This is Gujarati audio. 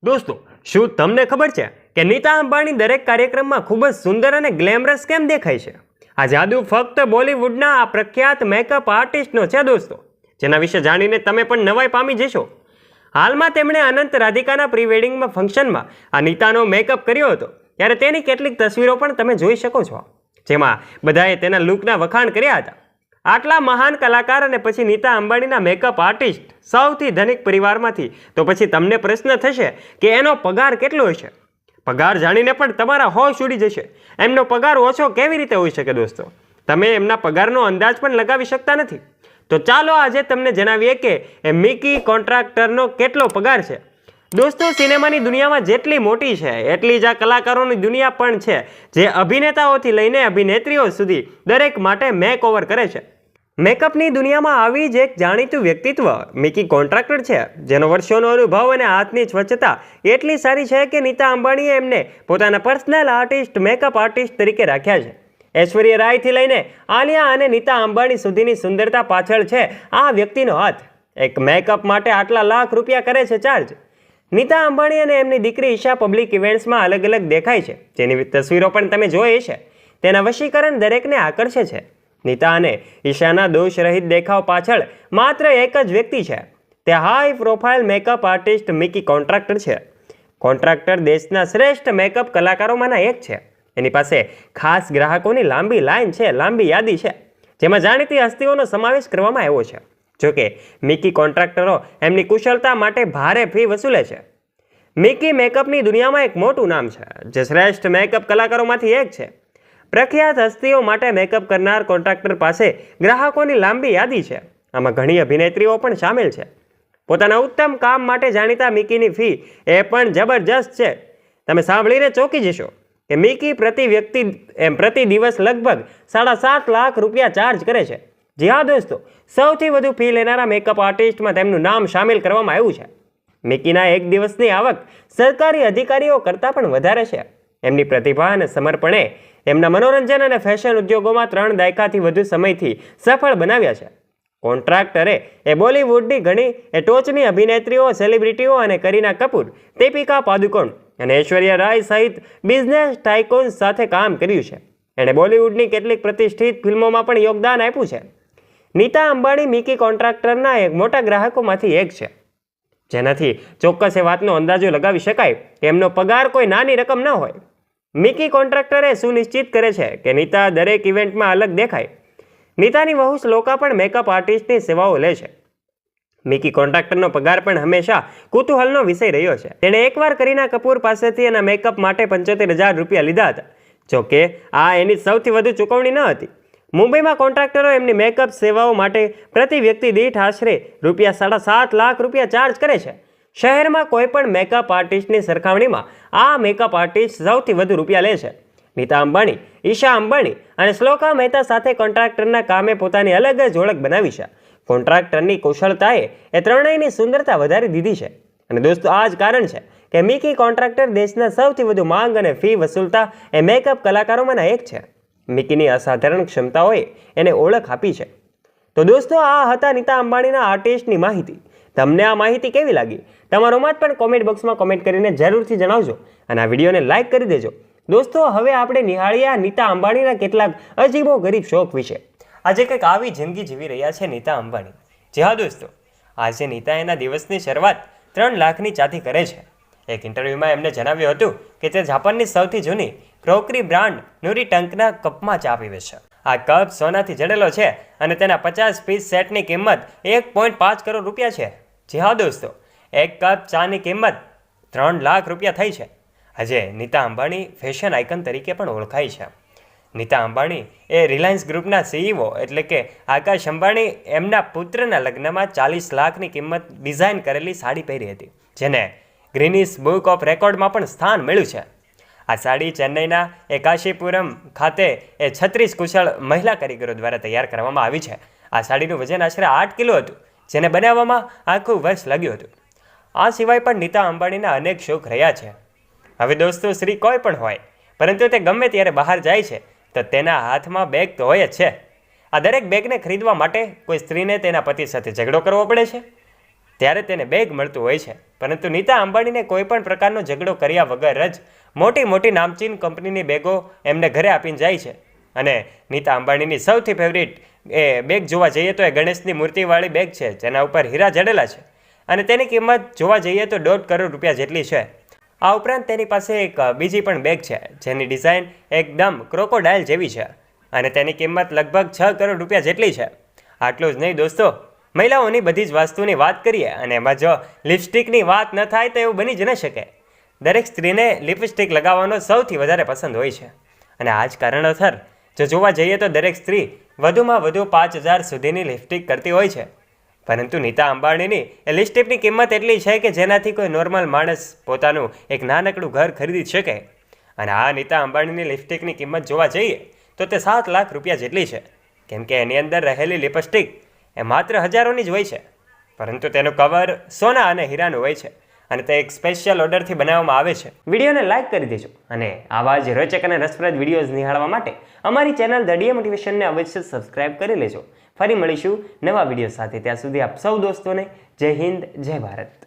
દોસ્તો, શું તમને ખબર છે કે નીતા અંબાણી દરેક કાર્યક્રમમાં ખૂબ જ સુંદર અને ગ્લેમરસ કેમ દેખાય છે? આ જાદુ ફક્ત બોલિવૂડના આ પ્રખ્યાત મેકઅપ આર્ટિસ્ટનો છે દોસ્તો, જેના વિશે જાણીને તમે પણ નવાઈ પામી જશો. હાલમાં તેમણે અનંત રાધિકાના પ્રી વેડિંગમાં ફંક્શનમાં આ નીતાનો મેકઅપ કર્યો હતો, ત્યારે તેની કેટલીક તસવીરો પણ તમે જોઈ શકો છો, જેમાં બધાએ તેના લુકના વખાણ કર્યા હતા. આટલા મહાન કલાકાર અને પછી નીતા અંબાણીના મેકઅપ આર્ટિસ્ટ, સૌથી ધનિક પરિવારમાંથી, તો પછી તમને પ્રશ્ન થશે કે એનો પગાર કેટલો હશે? પગાર જાણીને પણ તમારા હોશ ઉડી જશે. એમનો પગાર ઓછો કેવી રીતે હોઈ શકે દોસ્તો? તમે એમના પગારનો અંદાજ પણ લગાવી શકતા નથી. તો ચાલો આજે તમને જણાવીએ કે એ મિકી કોન્ટ્રાક્ટરનો કેટલો પગાર છે. દોસ્તો, સિનેમાની દુનિયામાં જેટલી મોટી છે એટલી જ આ કલાકારોની દુનિયા પણ છે, જે અભિનેતાઓથી લઈને અભિનેત્રીઓ સુધી દરેક માટે મેક ઓવર કરે છે. મેકઅપની દુનિયામાં આવી જ એક જાણીતું વ્યક્તિત્વ મિકી કોન્ટ્રાક્ટર છે, જેનો વર્ષોનો અનુભવ અને હાથની સ્વચ્છતા એટલી સારી છે કે નીતા અંબાણીએ એમને પોતાના પર્સનલ આર્ટિસ્ટ, મેકઅપ આર્ટિસ્ટ તરીકે રાખ્યા છે. ઐશ્વર્યા રાયથી લઈને આલિયા અને નીતા અંબાણી સુધીની સુંદરતા પાછળ છે આ વ્યક્તિનો હાથ. એક મેકઅપ માટે આટલા લાખ રૂપિયા કરે છે ચાર્જ. નીતા અંબાણી અને એમની દીકરી ઈશા પબ્લિક ઇવેન્ટ્સમાં અલગ અલગ દેખાય છે, જેની તસવીરો પણ તમે જોઈ છે. તેના વશીકરણ દરેકને આકર્ષે છે. નીતા અને ઈશાના દોષ રહિત દેખાવ પાછળ માત્ર એક જ વ્યક્તિ છે, તે high profile makeup artist Mickey contractor છે. કોન્ટ્રાક્ટર દેશના શ્રેષ્ઠ મેકઅપ કલાકારોમાંના એક છે. એની પાસે ખાસ ગ્રાહકોની લાંબી લાઈન છે, લાંબી યાદી છે, જેમાં જાણીતી હસ્તીઓનો સમાવેશ કરવામાં આવ્યો છે. જોકે મિકી કોન્ટ્રાક્ટરો એમની કુશળતા માટે ભારે ફી વસૂલે છે. મિકી મેકઅપની દુનિયામાં એક મોટું નામ છે, જે શ્રેષ્ઠ મેકઅપ કલાકારોમાંથી એક છે. પ્રખ્યાત હસ્તીઓ માટે મેકઅપ કરનાર કોન્ટ્રાક્ટર પાસે ગ્રાહકોની લાંબી યાદી છે. આમાં ઘણી અભિનેત્રીઓ પણ સામેલ છે. પોતાના ઉત્તમ કામ માટે જાણીતા મિકીની ફી એ પણ જબરજસ્ત છે. તમે સાંભળીને ચોંકી જશો કે મિકી પ્રતિ દિવસ લગભગ 7.5 લાખ રૂપિયા ચાર્જ કરે છે. જી હા દોસ્તો, સૌથી વધુ ફી લેનારા મેકઅપ આર્ટિસ્ટમાં તેમનું નામ સામેલ કરવામાં આવ્યું છે. મિકીના એક દિવસની આવક સરકારી અધિકારીઓ કરતાં પણ વધારે છે. એમની પ્રતિભા અને સમર્પણે એમના મનોરંજન અને ફેશન ઉદ્યોગોમાં 3 દાયકાથી વધુ સમયથી સફળ બનાવ્યા છે. કોન્ટ્રાક્ટરે એ બોલિવૂડની ઘણી ટોચની અભિનેત્રીઓ, સેલિબ્રિટીઓ અને કરીના કપૂર, દીપિકા પાદુકોણ અને ઐશ્વર્યા રાય સહિત બિઝનેસ ટાઇકોન્સ સાથે કામ કર્યું છે. એણે બોલિવૂડની કેટલીક પ્રતિષ્ઠિત ફિલ્મોમાં પણ યોગદાન આપ્યું છે. નીતા અંબાણી મિકી કોન્ટ્રાક્ટરના એક મોટા ગ્રાહકોમાંથી એક છે, જેનાથી ચોક્કસ એ વાતનો અંદાજો લગાવી શકાય કે એમનો પગાર કોઈ નાની રકમ ન હોય. મિકી કોન્ટ્રાક્ટરે સુનિશ્ચિત કરે છે કે નીતા દરેક ઇવેન્ટમાં અલગ દેખાય. નીતાની વહુ શ્લોકા પણ મેકઅપ આર્ટિસ્ટની સેવાઓ લે છે. મિકી કોન્ટ્રાક્ટરનો પગાર પણ હંમેશા કુતૂહલનો વિષય રહ્યો છે. તેણે એકવાર કરીના કપૂર પાસેથી એના મેકઅપ માટે 75,000 રૂપિયા લીધા હતા. જોકે આ એની સૌથી વધુ ચૂકવણી ન હતી. મુંબઈમાં કોન્ટ્રાક્ટરો એમની મેકઅપ સેવાઓ માટે પ્રતિ વ્યક્તિ દીઠ આશરે ₹7.5 લાખ રૂપિયા ચાર્જ કરે છે. શહેરમાં કોઈ પણ મેકઅપ આર્ટિસ્ટની સરખામણીમાં આ મેકઅપ આર્ટિસ્ટ સૌથી વધુ રૂપિયા લે છે. નીતા અંબાણી, ઈશા અંબાણી અને શ્લોકા મહેતા સાથે કોન્ટ્રાક્ટરના કામે પોતાની અલગ જ ઓળખ બનાવી છે. કોન્ટ્રાક્ટરની કુશળતાએ એ ત્રણેયની સુંદરતા વધારી દીધી છે. અને દોસ્તો, આ જ કારણ છે કે મિકી કોન્ટ્રાક્ટર દેશના સૌથી વધુ માંગ અને ફી વસૂલતા એ મેકઅપ કલાકારોમાંના એક છે. મિકીની અસાધારણ ક્ષમતાઓએ એને ઓળખ આપી છે. તો દોસ્તો, આ હતા નીતા અંબાણીના આર્ટિસ્ટની માહિતી. તમને આ માહિતી કેવી લાગી? તમારો મત પણ કોમેન્ટ બોક્સમાં કોમેન્ટ કરીને જરૂરથી જણાવજો અને આ વિડીયોને લાઇક કરી દેજો. દોસ્તો, હવે આપણે નિહાળીએ નીતા અંબાણીના કેટલાક અજીબો ગરીબ શોખ વિશે. આજે કંઈક આવી જિંદગી જીવી રહ્યા છે નીતા અંબાણી. જી હા દોસ્તો, આજે નીતા એના દિવસની શરૂઆત 3 લાખની ચાથી કરે છે. એક ઇન્ટરવ્યૂમાં એમને જણાવ્યું હતું કે તે જાપાનની સૌથી જૂની ક્રોકરી બ્રાન્ડ નુરી ટંકના કપમાં ચા પીવે છે. આ કપ સોનાથી જડેલો છે અને તેના 50 પીસ સેટની કિંમત 1.5 કરોડ રૂપિયા છે. જી હા દોસ્તો, એક કપ ચાની કિંમત 3 લાખ રૂપિયા થઈ છે. આજે નીતા અંબાણી ફેશન આઇકન તરીકે પણ ઓળખાય છે. નીતા અંબાણી એ રિલાયન્સ ગ્રુપના CEO એટલે કે આકાશ અંબાણી એમના પુત્રના લગ્નમાં 40 લાખની કિંમત ડિઝાઇન કરેલી સાડી પહેરી હતી, જેને ગ્રીનિસ બુક ઓફ રેકોર્ડમાં પણ સ્થાન મળ્યું છે. આ સાડી ચેન્નઈના કાશીપુરમ ખાતે 36 કુશળ મહિલા કારીગરો દ્વારા તૈયાર કરવામાં આવી છે. આ સાડીનું વજન આશરે 8 કિલો હતું, જેને બનાવવામાં આખું વર્ષ લાગ્યું હતું. આ સિવાય પણ નીતા અંબાણીના અનેક શોખ રહ્યા છે. હવે દોસ્તો, શ્રી કોઈ પણ હોય, પરંતુ તે ગમે ત્યારે બહાર જાય છે તો તેના હાથમાં બેગ તો હોય જ છે. આ દરેક બેગને ખરીદવા માટે કોઈ સ્ત્રીને તેના પતિ સાથે ઝઘડો કરવો પડે છે, ત્યારે તેને બેગ મળતું હોય છે. પરંતુ નીતા અંબાણીને કોઈ પણ પ્રકારનો ઝઘડો કર્યા વગર જ મોટી મોટી નામચીન કંપનીની બેગો એમને ઘરે આપીને જાય છે. અને નીતા અંબાણીની સૌથી ફેવરિટ એ બેગ જોવા જઈએ તો એ ગણેશની મૂર્તિવાળી બેગ છે, જેના ઉપર હીરા જડેલા છે અને તેની કિંમત જોવા જઈએ તો 1.5 કરોડ રૂપિયા જેટલી છે. આ ઉપરાંત તેની પાસે એક બીજી પણ બેગ છે, જેની ડિઝાઇન એકદમ ક્રોકોડાઇલ જેવી છે અને તેની કિંમત લગભગ 6 કરોડ રૂપિયા જેટલી છે. આટલું જ નહીં દોસ્તો, મહિલાઓની બધી જ વસ્તુની વાત કરીએ અને એમાં જો લિપસ્ટિકની વાત ન થાય તો એવું બની જ ન શકે. દરેક સ્ત્રીને લિપસ્ટિક લગાવવાનો સૌથી વધારે પસંદ હોય છે અને આ જ કારણોસર જો જોવા જઈએ તો દરેક સ્ત્રી વધુમાં વધુ 5,000 સુધીની લિપસ્ટિક કરતી હોય છે. પરંતુ નીતા અંબાણીની એ લિપસ્ટિકની કિંમત એટલી છે કે જેનાથી કોઈ નોર્મલ માણસ પોતાનું એક નાનકડું ઘર ખરીદી શકે. અને આ નીતા અંબાણીની લિપસ્ટિકની કિંમત જોવા જઈએ તો તે 7 લાખ રૂપિયા જેટલી છે, કેમ કે એની અંદર રહેલી લિપસ્ટિક એ માત્ર હજારોની જ હોય છે, પરંતુ તેનું કવર સોના અને હીરાનું હોય છે અને તે એક સ્પેશિયલ ઓર્ડરથી બનાવવામાં આવે છે. વિડીયોને લાઇક કરી દેજો અને આવા જ રોચક અને રસપ્રદ વિડીયોઝ નિહાળવા માટે અમારી ચેનલ ધ ડીએ મોટિવેશનને અવશ્ય સબસ્ક્રાઇબ કરી લેજો. ફરી મળીશું નવા વિડીયો સાથે. ત્યાં સુધી આપ સૌ દોસ્તોને જય હિન્દ, જય ભારત.